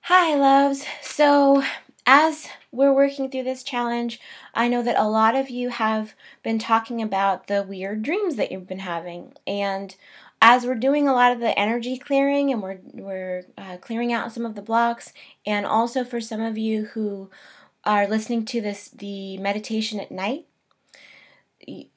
Hi, loves. So, as we're working through this challenge, I know that a lot of you have been talking about the weird dreams that you've been having. And as we're doing a lot of the energy clearing and we're clearing out some of the blocks, and also for some of you who are listening to the meditation at night,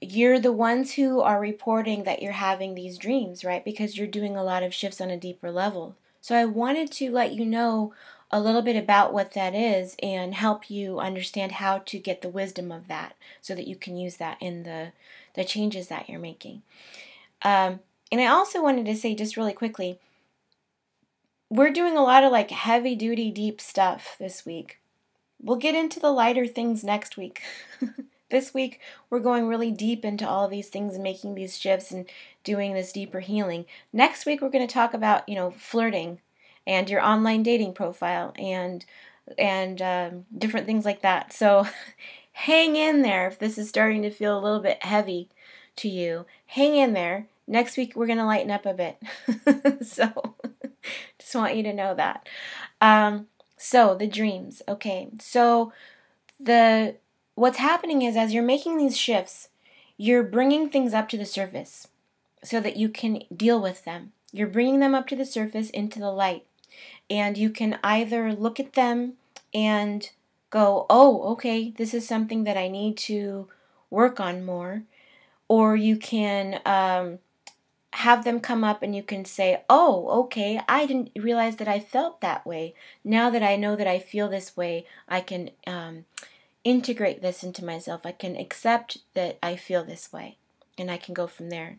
you're the ones who are reporting that you're having these dreams, right? Because you're doing a lot of shifts on a deeper level. So I wanted to let you know a little bit about what that is and help you understand how to get the wisdom of that so that you can use that in the changes that you're making. And I also wanted to say just really quickly, we're doing a lot of like heavy duty, deep stuff this week. We'll get into the lighter things next week. This week, we're going really deep into all of these things and making these shifts and doing this deeper healing. Next week, we're going to talk about, flirting and your online dating profile and different things like that. So hang in there if this is starting to feel a little bit heavy to you. Hang in there. Next week, we're going to lighten up a bit. So just want you to know that. So the dreams. Okay. So what's happening is as you're making these shifts, you're bringing things up to the surface so that you can deal with them. You're bringing them up to the surface into the light. And you can either look at them and go, oh, okay, this is something that I need to work on more. Or you can have them come up and you can say, oh, okay, I didn't realize that I felt that way. Now that I know that I feel this way, I can integrate this into myself. I can accept that I feel this way, and I can go from there.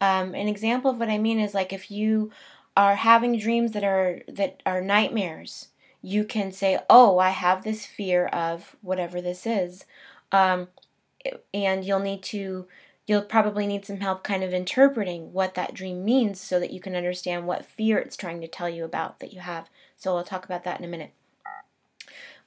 An example of what I mean is like if you are having dreams that are nightmares, you can say, "Oh, I have this fear of whatever this is," and you'll probably need some help kind of interpreting what that dream means so that you can understand what fear it's trying to tell you about that you have. So I'll talk about that in a minute.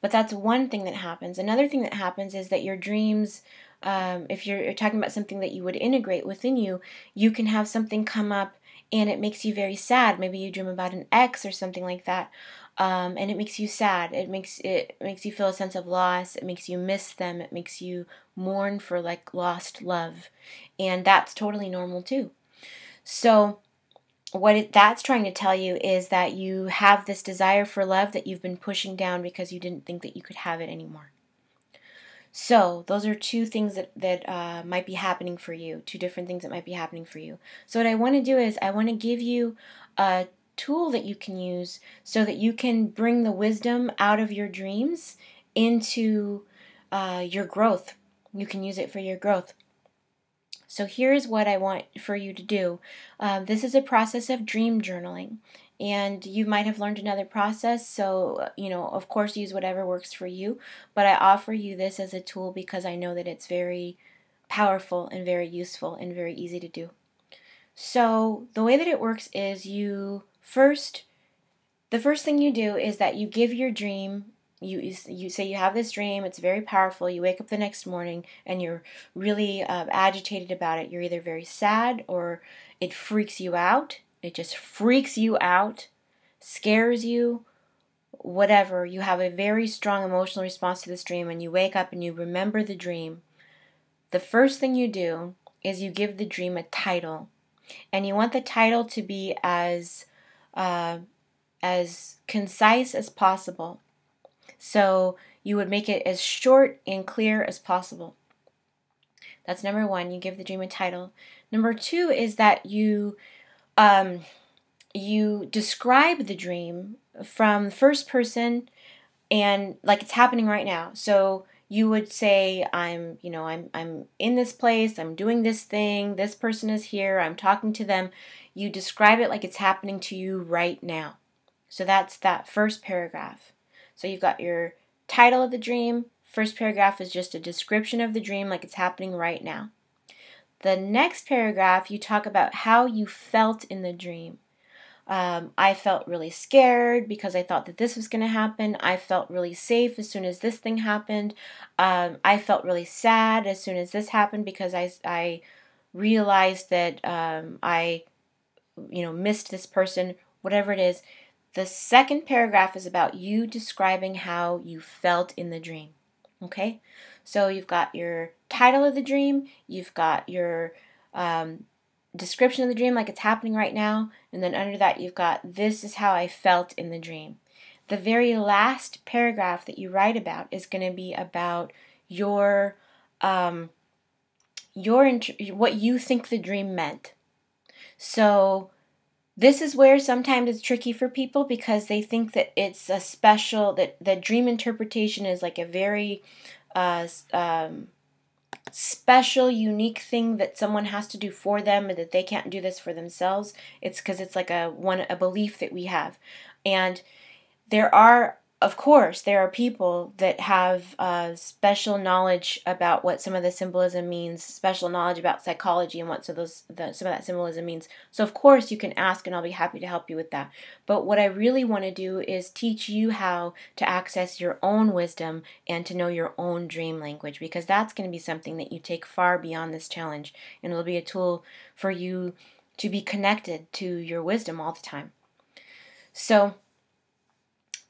But that's one thing that happens. Another thing that happens is that your dreams, if you're talking about something that you would integrate within you, you can have something come up and it makes you very sad. Maybe you dream about an ex or something like that, and it makes you sad. It makes you feel a sense of loss. It makes you miss them. It makes you mourn for like lost love, and that's totally normal too. So that's trying to tell you is that you have this desire for love that you've been pushing down because you didn't think that you could have it anymore. So those are two things that might be happening for you, two different things that might be happening for you. So what I want to do is I want to give you a tool that you can use so that you can bring the wisdom out of your dreams into your growth. You can use it for your growth. So here's what I want for you to do. This is a process of dream journaling. And you might have learned another process, so, of course, use whatever works for you. But I offer you this as a tool because I know that it's very powerful and very useful and very easy to do. So the way that it works is the first thing you do is that you give your dream. You say you have this dream, it's very powerful, you wake up the next morning and you're really agitated about it. You're either very sad or it freaks you out. It just freaks you out, scares you, whatever. You have a very strong emotional response to this dream and you wake up and you remember the dream. The first thing you do is you give the dream a title. And you want the title to be as concise as possible. So you would make it as short and clear as possible. That's number one. You give the dream a title. Number two is that you describe the dream from first person and like it's happening right now. So you would say, I'm in this place, I'm doing this thing, this person is here, I'm talking to them. You describe it like it's happening to you right now. So that's that first paragraph. So you've got your title of the dream. First paragraph is just a description of the dream like it's happening right now. The next paragraph, you talk about how you felt in the dream. I felt really scared because I thought that this was going to happen. I felt really safe as soon as this thing happened. I felt really sad as soon as this happened because I realized that I missed this person, whatever it is. The second paragraph is about you describing how you felt in the dream. Okay? So you've got your title of the dream, you've got your description of the dream like it's happening right now, and then under that you've got this is how I felt in the dream. The very last paragraph that you write about is going to be about your what you think the dream meant. So this is where sometimes it's tricky for people because they think that it's a special, that dream interpretation is like a very special, unique thing that someone has to do for them and that they can't do this for themselves. It's because it's like a belief that we have. And there are, of course, there are people that have special knowledge about what some of the symbolism means, special knowledge about psychology and what some of that symbolism means. So, of course, you can ask and I'll be happy to help you with that. But what I really want to do is teach you how to access your own wisdom and to know your own dream language, because that's going to be something that you take far beyond this challenge, and it'll be a tool for you to be connected to your wisdom all the time. So,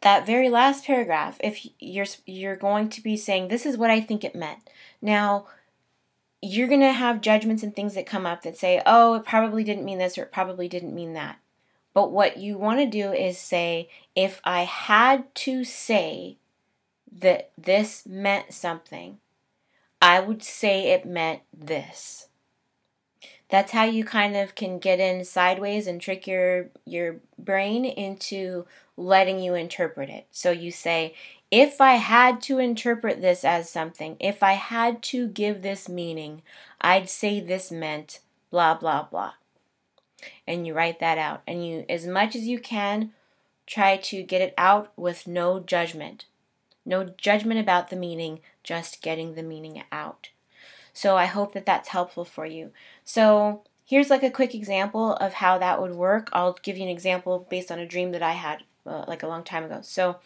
that very last paragraph, if you're going to be saying, this is what I think it meant. Now, you're going to have judgments and things that come up that say, oh, it probably didn't mean this or it probably didn't mean that. But what you want to do is say, if I had to say that this meant something, I would say it meant this. That's how you kind of can get in sideways and trick your brain into letting you interpret it. So you say, if I had to interpret this as something, if I had to give this meaning, I'd say this meant blah, blah, blah. And you write that out. And you, as much as you can, try to get it out with no judgment. No judgment about the meaning, just getting the meaning out. So I hope that that's helpful for you. So here's like a quick example of how that would work. I'll give you an example based on a dream that I had like a long time ago. So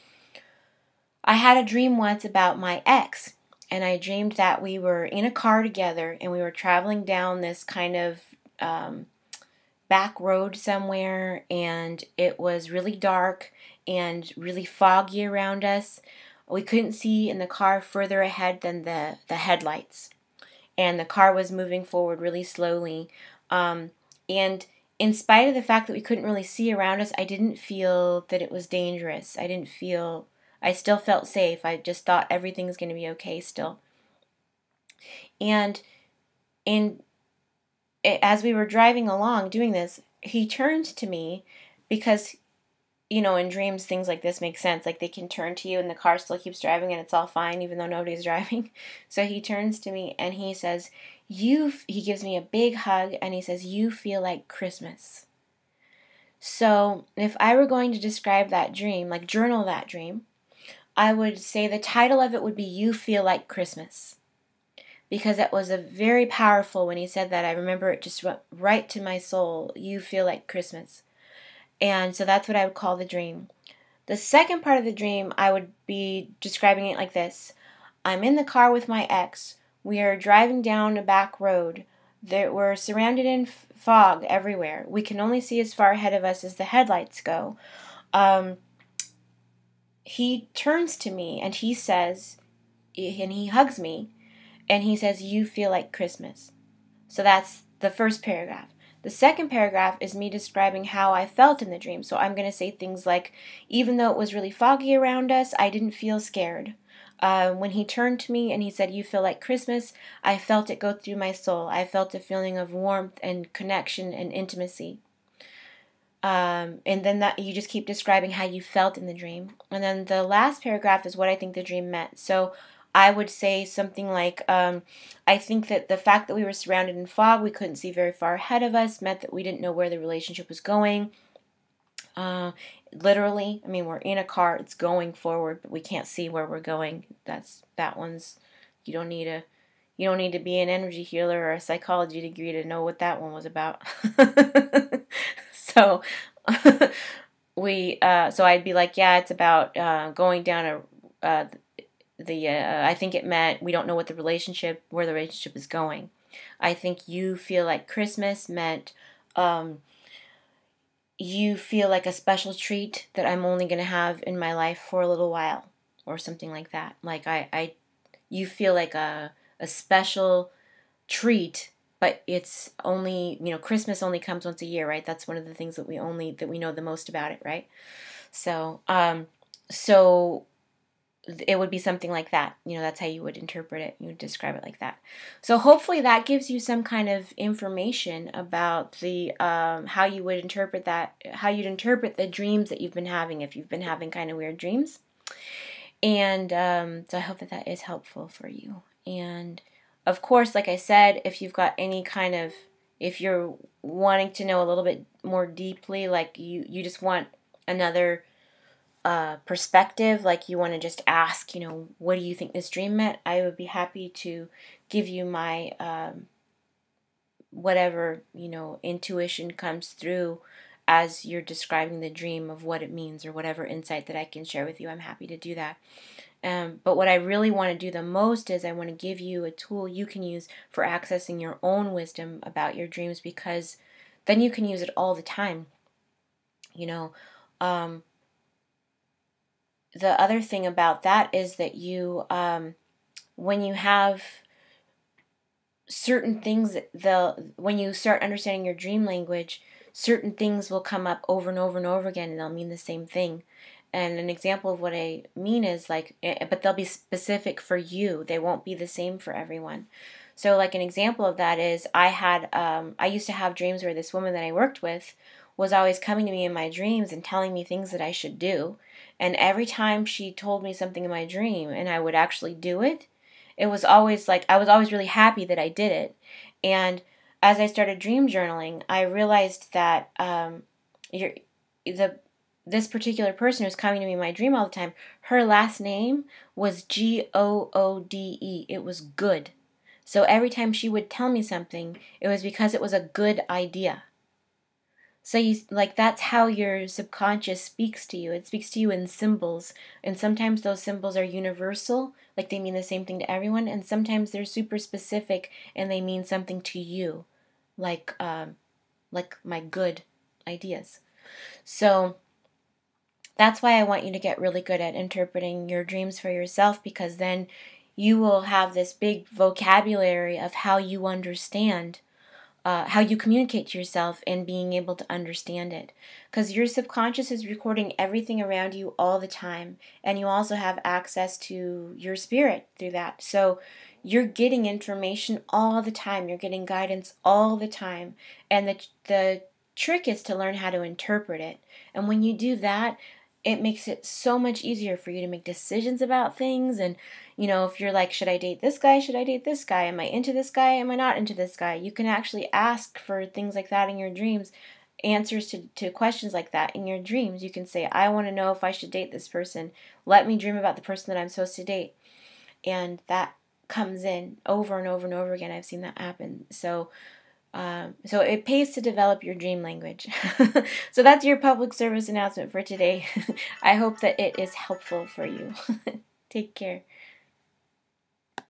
I had a dream once about my ex, and I dreamed that we were in a car together and we were traveling down this kind of back road somewhere, and it was really dark and really foggy around us. We couldn't see in the car further ahead than the headlights. And the car was moving forward really slowly. And in spite of the fact that we couldn't really see around us, I didn't feel that it was dangerous. I still felt safe. I just thought everything's going to be okay still. And as we were driving along doing this, he turned to me because, you know, in dreams, things like this make sense. Like they can turn to you and the car still keeps driving and it's all fine even though nobody's driving. So he turns to me and he says, he gives me a big hug and he says, you feel like Christmas. So if I were going to describe that dream, like journal that dream, I would say the title of it would be You Feel Like Christmas. Because it was a very powerful when he said that. I remember it just went right to my soul. You feel like Christmas. And so that's what I would call the dream. The second part of the dream, I would be describing it like this. I'm in the car with my ex. We are driving down a back road. We're surrounded in fog everywhere. We can only see as far ahead of us as the headlights go. He turns to me and he says, and he hugs me, and he says, you feel like Christmas. So that's the first paragraph. The second paragraph is me describing how I felt in the dream. So I'm going to say things like, even though it was really foggy around us, I didn't feel scared. When he turned to me and he said, you feel like Christmas, I felt it go through my soul. I felt a feeling of warmth and connection and intimacy. And then that you just keep describing how you felt in the dream. And then the last paragraph is what I think the dream meant. So I would say something like, I think that the fact that we were surrounded in fog, we couldn't see very far ahead of us, meant that we didn't know where the relationship was going. Literally, I mean, we're in a car, it's going forward, but we can't see where we're going. You don't need to be an energy healer or a psychology degree to know what that one was about. So, so I'd be like, yeah, it's about going down I think it meant we don't know where the relationship is going. I think you feel like Christmas meant, you feel like a special treat that I'm only going to have in my life for a little while, or something like that. Like you feel like a special treat, but it's only, Christmas only comes once a year, right? That's one of the things that we know the most about it, right? So, so it would be something like that. That's how you would interpret it. You would describe it like that. So hopefully that gives you some kind of information about the how you would interpret that, how you'd interpret the dreams that you've been having, if you've been having kind of weird dreams. And so I hope that that is helpful for you. And of course, like I said, if you've got any kind of, if you're wanting to know a little bit more deeply, like you just want another perspective, like you want to just ask, what do you think this dream meant? I would be happy to give you my whatever, intuition comes through as you're describing the dream of what it means, or whatever insight that I can share with you. I'm happy to do that. But what I really want to do the most is I want to give you a tool you can use for accessing your own wisdom about your dreams, because then you can use it all the time. The other thing about that is that you, when you have certain things, when you start understanding your dream language, certain things will come up over and over and over again, and they'll mean the same thing. And an example of what I mean is but they'll be specific for you. They won't be the same for everyone. So like an example of that is I used to have dreams where this woman that I worked with was always coming to me in my dreams and telling me things that I should do. And every time she told me something in my dream and I would actually do it, it was always like, I was always really happy that I did it. And as I started dream journaling, I realized that this particular person who's coming to me in my dream all the time, her last name was Goode. It was good. So every time she would tell me something, it was because it was a good idea. So that's how your subconscious speaks to you. It speaks to you in symbols. And sometimes those symbols are universal, like they mean the same thing to everyone. And sometimes they're super specific and they mean something to you, like my good ideas. So that's why I want you to get really good at interpreting your dreams for yourself, because then you will have this big vocabulary of how you understand, how you communicate to yourself, and being able to understand it. Because your subconscious is recording everything around you all the time, and you also have access to your spirit through that. So you're getting information all the time. You're getting guidance all the time. And the trick is to learn how to interpret it. And when you do that, it makes it so much easier for you to make decisions about things. And, if you're like, should I date this guy? Should I date this guy? Am I into this guy? Am I not into this guy? You can actually ask for things like that in your dreams, answers to questions like that in your dreams. You can say, I want to know if I should date this person. Let me dream about the person that I'm supposed to date. And that comes in over and over and over again. I've seen that happen. So it pays to develop your dream language. So that's your public service announcement for today. I hope that it is helpful for you. Take care.